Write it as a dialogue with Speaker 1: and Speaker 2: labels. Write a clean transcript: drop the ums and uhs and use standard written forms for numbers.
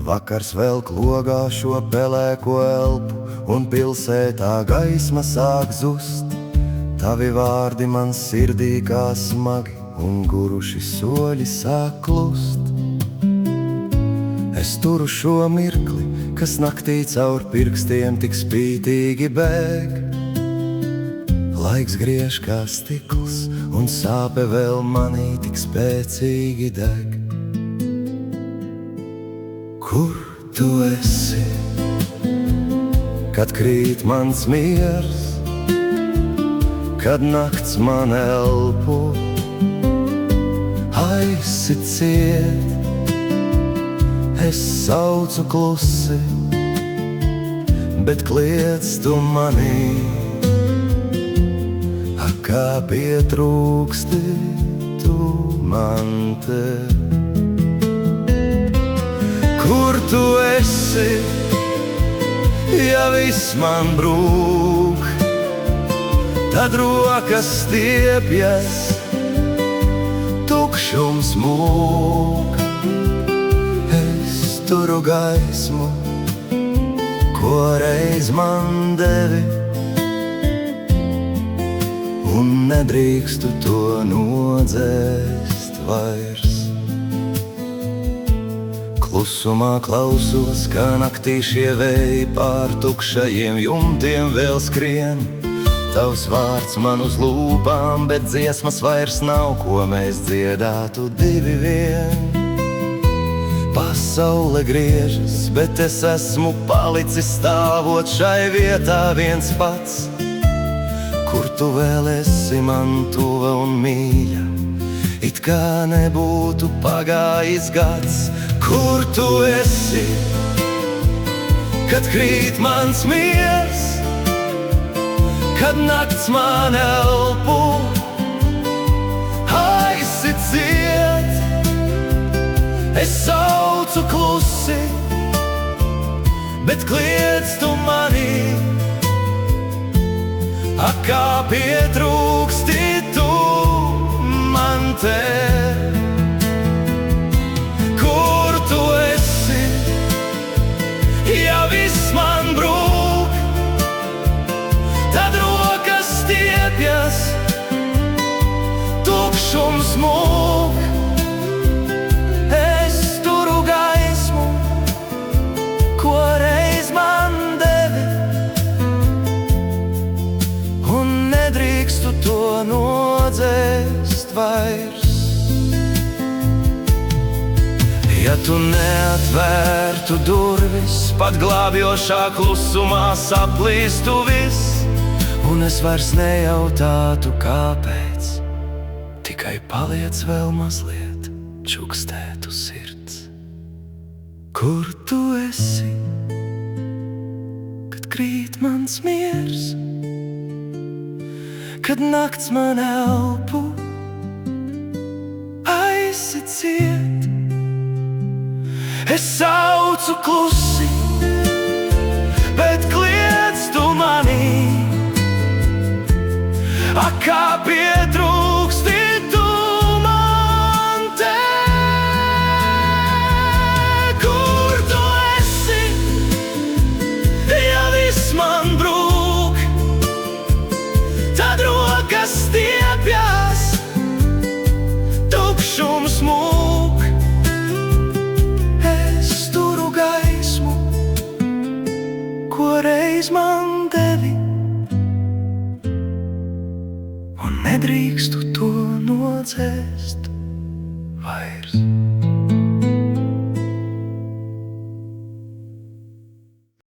Speaker 1: Vakars velk logā šo pelēko elpu, un pilsētā gaisma sāk zust. Tavi vārdi man sirdī kā smagi, un guruši soļi sāk klust. Es turu šo mirkli, kas naktī caur pirkstiem tik spītīgi bēg. Laiks griež kā stikls, un sāpe vēl manī tik spēcīgi deg. Kur tu esi, kad krīt mans miers, kad nakts man elpo aizsit ciet? Es saucu klusi, bet kliedz tu manī. Ak, kā pietrūksti tu man te. Kur tu esi, ja viss man brūk? Tad rokas stiepjas, tukšums mūk. Es turu gaismu, ko reiz man devi, un nedrīkstu to nodzēst vairs. Klusumā klausos, kā naktī šie vēji pār tukšajiem jumtiem vēl skrien. Tavs vārds man uz lūpām, bet dziesmas vairs nav, ko mēs dziedātu divi vien. Pasaule griežas, bet es esmu palicis stāvot šai vietā viens pats. Kur tu vēl esi man tuva un mīļa, it kā nebūtu pagājis gads. Kur tu esi, kad krīt mans miers, kad nakts man elpo aizsit ciet? Es saucu klusi, bet kliedz tu manī. Ak, kā pietrūksti tu man te. Kur tu esi, ja viss man brūk? Tad rokas stiepjas, tukšums mūk. Es turu gaismu, ko reiz man devi, un nedrīkstu to nodzēst vairs. Ja tu neatvērtu durvis, pat glābjošā klusumā saplīstu viss, un es vairs nejautātu kāpēc, tikai paliec vēl mazliet, čukstētu sirds. Kur tu esi, kad krīt mans miers, kad nakts man elpo aizsit ciet? Es saucu klusi, bet kliedz tu manī. Ak, kā pietrūksti tu man te. Kur tu esi, ja viss man brūk? Tad rokas stiepjas, tukšums mūk. Ko reiz man devi, un nedrīkstu to nodzēst vairs.